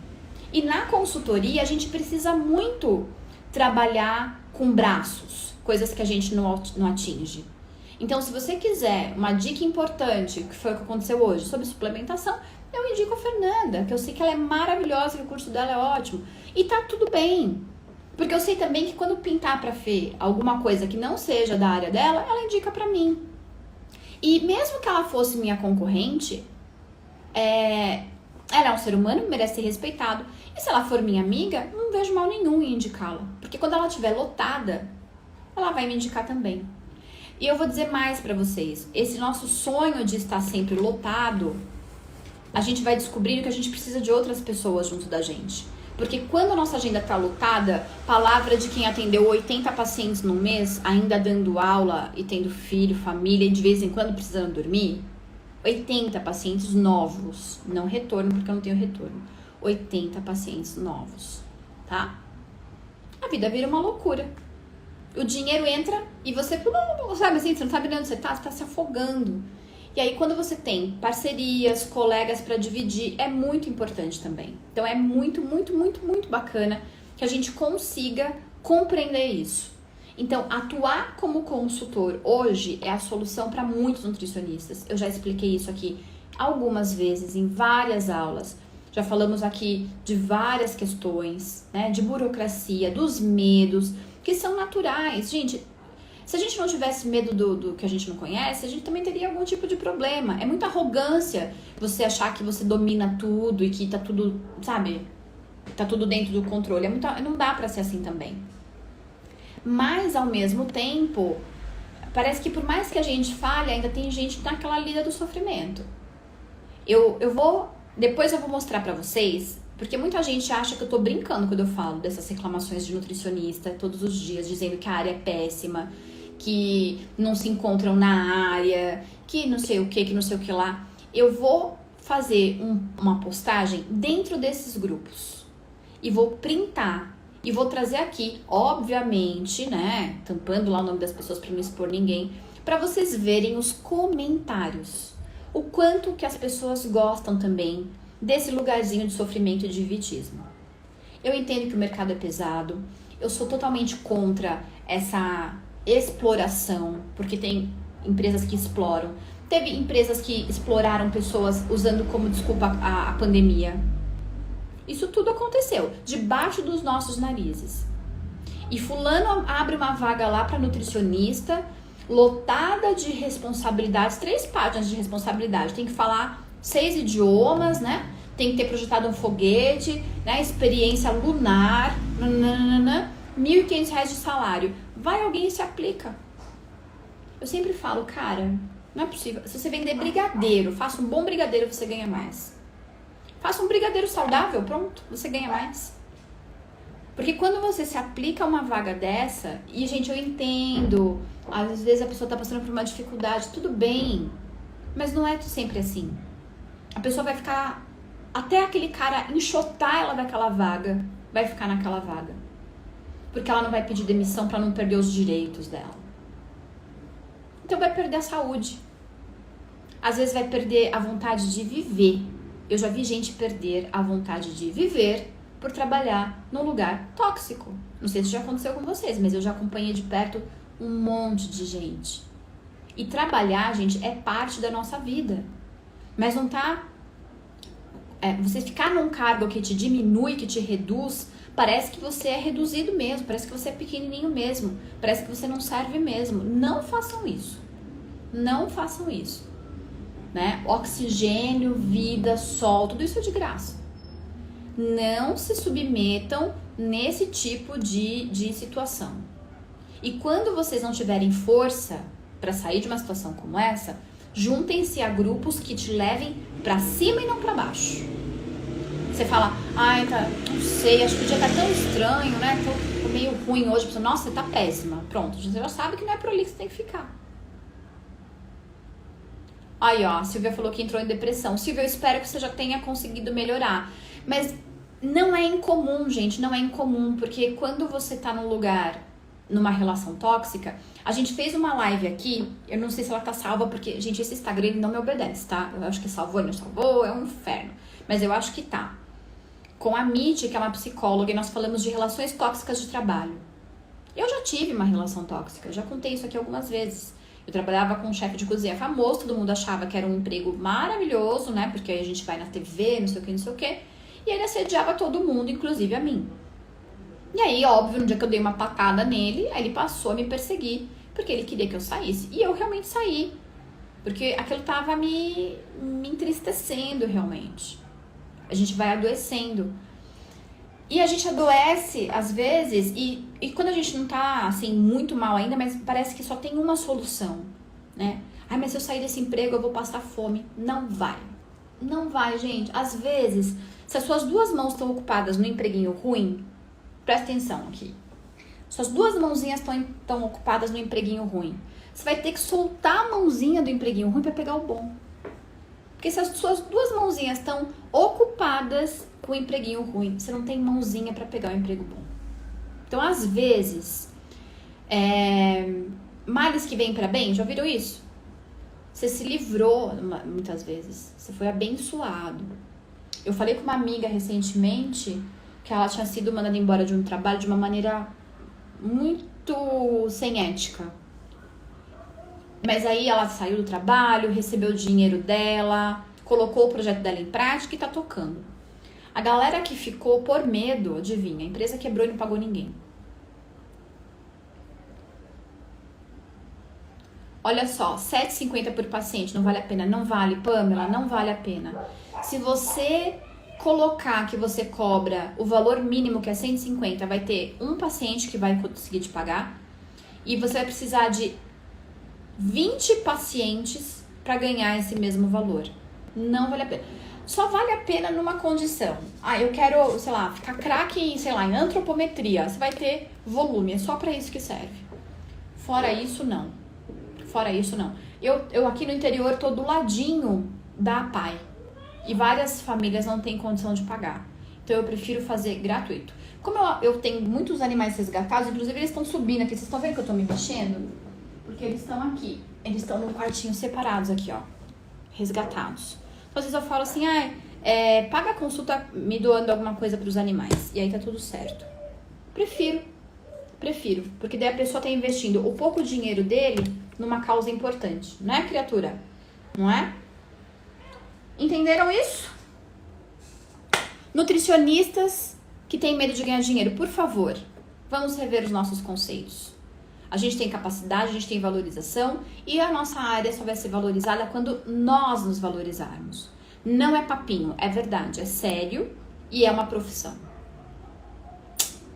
E na consultoria, a gente precisa muito trabalhar com braços, coisas que a gente não atinge. Então, se você quiser uma dica importante, que foi o que aconteceu hoje, sobre suplementação, eu eu indico a Fernanda, que eu sei que ela é maravilhosa, que o curso dela é ótimo. E tá tudo bem. Porque eu sei também que quando pintar pra Fê alguma coisa que não seja da área dela, ela indica pra mim. E mesmo que ela fosse minha concorrente, ela é um ser humano, merece ser respeitado. E se ela for minha amiga, não vejo mal nenhum em indicá-la. Porque quando ela estiver lotada, ela vai me indicar também. E eu vou dizer mais pra vocês. Esse nosso sonho de estar sempre lotado, a gente vai descobrindo que a gente precisa de outras pessoas junto da gente. Porque quando a nossa agenda tá lotada, palavra de quem atendeu 80 pacientes no mês, ainda dando aula e tendo filho, família e de vez em quando precisando dormir, 80 pacientes novos, não retorno porque eu não tenho retorno, 80 pacientes novos, tá? A vida vira uma loucura. O dinheiro entra e você, sabe assim, você não sabe nem onde você tá se afogando. E aí quando você tem parcerias, colegas para dividir, é muito importante também. Então é muito, muito, muito, muito bacana que a gente consiga compreender isso. Então, atuar como consultor hoje é a solução para muitos nutricionistas. Eu já expliquei isso aqui algumas vezes, em várias aulas. Já falamos aqui de várias questões, né? De burocracia, dos medos, que são naturais. Gente, se a gente não tivesse medo do que a gente não conhece, a gente também teria algum tipo de problema. É muita arrogância você achar que você domina tudo e que tá tudo, sabe? Tá tudo dentro do controle. Não dá pra ser assim também. Mas, ao mesmo tempo, parece que por mais que a gente fale, ainda tem gente naquela lida do sofrimento. Depois eu vou mostrar pra vocês, porque muita gente acha que eu tô brincando quando eu falo dessas reclamações de nutricionista todos os dias, dizendo que a área é péssima, que não se encontram na área, que não sei o que lá. Eu vou fazer uma postagem dentro desses grupos e vou printar. E vou trazer aqui, obviamente, né, tampando lá o nome das pessoas para não expor ninguém, para vocês verem os comentários. O quanto que as pessoas gostam também desse lugarzinho de sofrimento e de vitismo. Eu entendo que o mercado é pesado, eu sou totalmente contra essa exploração, porque tem empresas que exploram. Teve empresas que exploraram pessoas usando como desculpa a pandemia. Isso tudo aconteceu, debaixo dos nossos narizes. E fulano abre uma vaga lá para nutricionista, lotada de responsabilidades, 3 páginas de responsabilidade. Tem que falar 6 idiomas, né? Tem que ter projetado um foguete, né? Experiência lunar, R$1.500 de salário. Vai alguém e se aplica. Eu sempre falo, cara, não é possível. Se você vender brigadeiro, faça um bom brigadeiro, você ganha mais. Faça um brigadeiro saudável, pronto, você ganha mais. Porque quando você se aplica a uma vaga dessa, e gente, eu entendo, às vezes a pessoa tá passando por uma dificuldade, tudo bem, mas não é sempre assim. A pessoa vai ficar, até aquele cara enxotar ela daquela vaga, vai ficar naquela vaga. Porque ela não vai pedir demissão pra não perder os direitos dela. Então vai perder a saúde. Às vezes vai perder a vontade de viver. Eu já vi gente perder a vontade de viver por trabalhar num lugar tóxico. Não sei se já aconteceu com vocês, mas eu já acompanhei de perto um monte de gente. E trabalhar, gente, é parte da nossa vida. Mas não tá... você ficar num cargo que te diminui, que te reduz, parece que você é reduzido mesmo, parece que você é pequenininho mesmo, parece que você não serve mesmo. Não façam isso. Não façam isso. Né? Oxigênio, vida, sol, tudo isso é de graça. Não se submetam nesse tipo de situação. E quando vocês não tiverem força para sair de uma situação como essa, juntem-se a grupos que te levem para cima e não para baixo. Você fala, ai, tá, não sei, acho que o dia tá tão estranho, né? Tô meio ruim hoje. Nossa, você tá péssima. Pronto, você já sabe que não é por ali que você tem que ficar. Aí, ó, a Silvia falou que entrou em depressão. Silvia, eu espero que você já tenha conseguido melhorar. Mas não é incomum, gente, não é incomum. Porque quando você tá num lugar, numa relação tóxica, a gente fez uma live aqui, eu não sei se ela tá salva, porque, gente, esse Instagram ele não me obedece, tá? Eu acho que salvou e não salvou, é um inferno. Mas eu acho que tá. Com a Mitty, que é uma psicóloga, e nós falamos de relações tóxicas de trabalho. Eu já tive uma relação tóxica, já contei isso aqui algumas vezes. Eu trabalhava com um chefe de cozinha famoso, todo mundo achava que era um emprego maravilhoso, né? Porque aí a gente vai na TV, não sei o que, não sei o que. E ele assediava todo mundo, inclusive a mim. E aí, óbvio, no dia que eu dei uma patada nele, aí ele passou a me perseguir, porque ele queria que eu saísse. E eu realmente saí, porque aquilo tava me entristecendo realmente. A gente vai adoecendo. E a gente adoece, às vezes, e quando a gente não tá, assim, muito mal ainda, mas parece que só tem uma solução, né? Ai, mas se eu sair desse emprego, eu vou passar fome. Não vai. Não vai, gente. Às vezes, se as suas duas mãos estão ocupadas no empreguinho ruim, presta atenção aqui. Suas duas mãozinhas estão ocupadas no empreguinho ruim. Você vai ter que soltar a mãozinha do empreguinho ruim para pegar o bom. Porque se as suas duas mãozinhas estão ocupadas com o empreguinho ruim, você não tem mãozinha para pegar o emprego bom. Então, às vezes, males que vêm para bem, já ouviram isso? Você se livrou muitas vezes, você foi abençoado. Eu falei com uma amiga recentemente que ela tinha sido mandada embora de um trabalho de uma maneira muito sem ética. Mas aí ela saiu do trabalho, recebeu o dinheiro dela, colocou o projeto dela em prática e tá tocando. A galera que ficou por medo, adivinha, a empresa quebrou e não pagou ninguém. Olha só, R$7,50 por paciente, não vale a pena? Não vale, Pamela, não vale a pena. Se você colocar que você cobra o valor mínimo, que é 150, vai ter um paciente que vai conseguir te pagar e você vai precisar de 20 pacientes para ganhar esse mesmo valor. Não vale a pena. Só vale a pena numa condição. Ah, eu quero, sei lá, ficar craque em, sei lá, em antropometria. Você vai ter volume, é só para isso que serve. Fora isso, não. Fora isso, não. Eu aqui no interior tô do ladinho da APAE. E várias famílias não têm condição de pagar. Então eu prefiro fazer gratuito. Como eu tenho muitos animais resgatados, inclusive eles estão subindo aqui. Vocês estão vendo que eu tô me mexendo? Porque eles estão aqui. Eles estão num quartinho separados aqui, ó. Resgatados. Então, às vezes eu falo assim, paga a consulta me doando alguma coisa pros animais. E aí tá tudo certo. Prefiro. Porque daí a pessoa tá investindo o pouco dinheiro dele numa causa importante. Não é, criatura? Não é? Entenderam isso? Nutricionistas que têm medo de ganhar dinheiro, por favor, vamos rever os nossos conceitos. A gente tem capacidade, a gente tem valorização e a nossa área só vai ser valorizada quando nós nos valorizarmos. Não é papinho, é verdade, é sério e é uma profissão.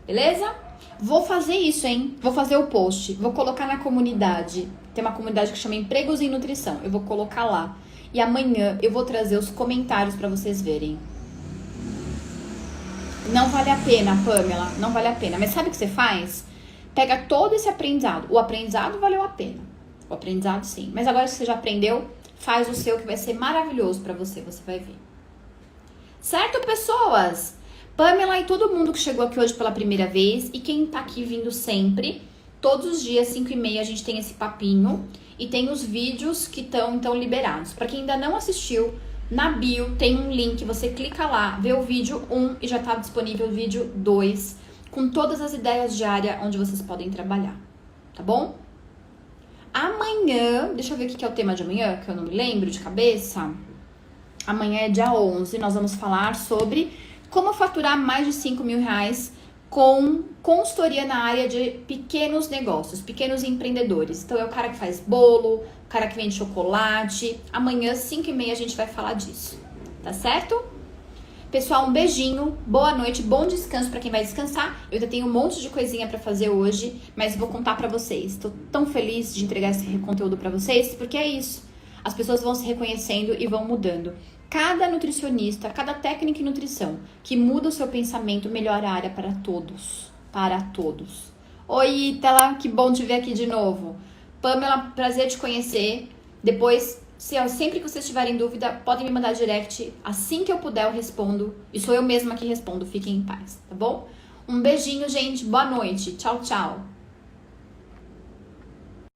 Beleza? Vou fazer isso, hein? Vou fazer o post, vou colocar na comunidade. Tem uma comunidade que chama Empregos em Nutrição, eu vou colocar lá. E amanhã eu vou trazer os comentários para vocês verem. Não vale a pena, Pamela, não vale a pena. Mas sabe o que você faz? Pega todo esse aprendizado. O aprendizado valeu a pena. O aprendizado sim. Mas agora que você já aprendeu, faz o seu que vai ser maravilhoso para você. Você vai ver. Certo, pessoas? Pamela e todo mundo que chegou aqui hoje pela primeira vez e quem tá aqui vindo sempre, todos os dias, 5h30, a gente tem esse papinho e tem os vídeos que estão então liberados. Para quem ainda não assistiu, na bio tem um link, você clica lá, vê o vídeo 1 e já tá disponível o vídeo 2, com todas as ideias de área onde vocês podem trabalhar, tá bom? Amanhã, deixa eu ver o que é o tema de amanhã, que eu não me lembro de cabeça. Amanhã é dia 11, nós vamos falar sobre como faturar mais de R$5.000 com consultoria na área de pequenos negócios, pequenos empreendedores. Então é o cara que faz bolo, o cara que vende chocolate. Amanhã, 5h30, a gente vai falar disso, tá certo? Pessoal, um beijinho, boa noite, bom descanso para quem vai descansar. Eu ainda tenho um monte de coisinha para fazer hoje, mas vou contar para vocês. Tô tão feliz de entregar esse conteúdo para vocês, porque é isso. As pessoas vão se reconhecendo e vão mudando. Cada nutricionista, cada técnica em nutrição que muda o seu pensamento melhora a área para todos. Para todos. Oi, Ítala, que bom te ver aqui de novo. Pamela, prazer te conhecer. Depois, sempre que vocês tiverem dúvida, podem me mandar direct. Assim que eu puder, eu respondo. E sou eu mesma que respondo. Fiquem em paz, tá bom? Um beijinho, gente. Boa noite. Tchau, tchau.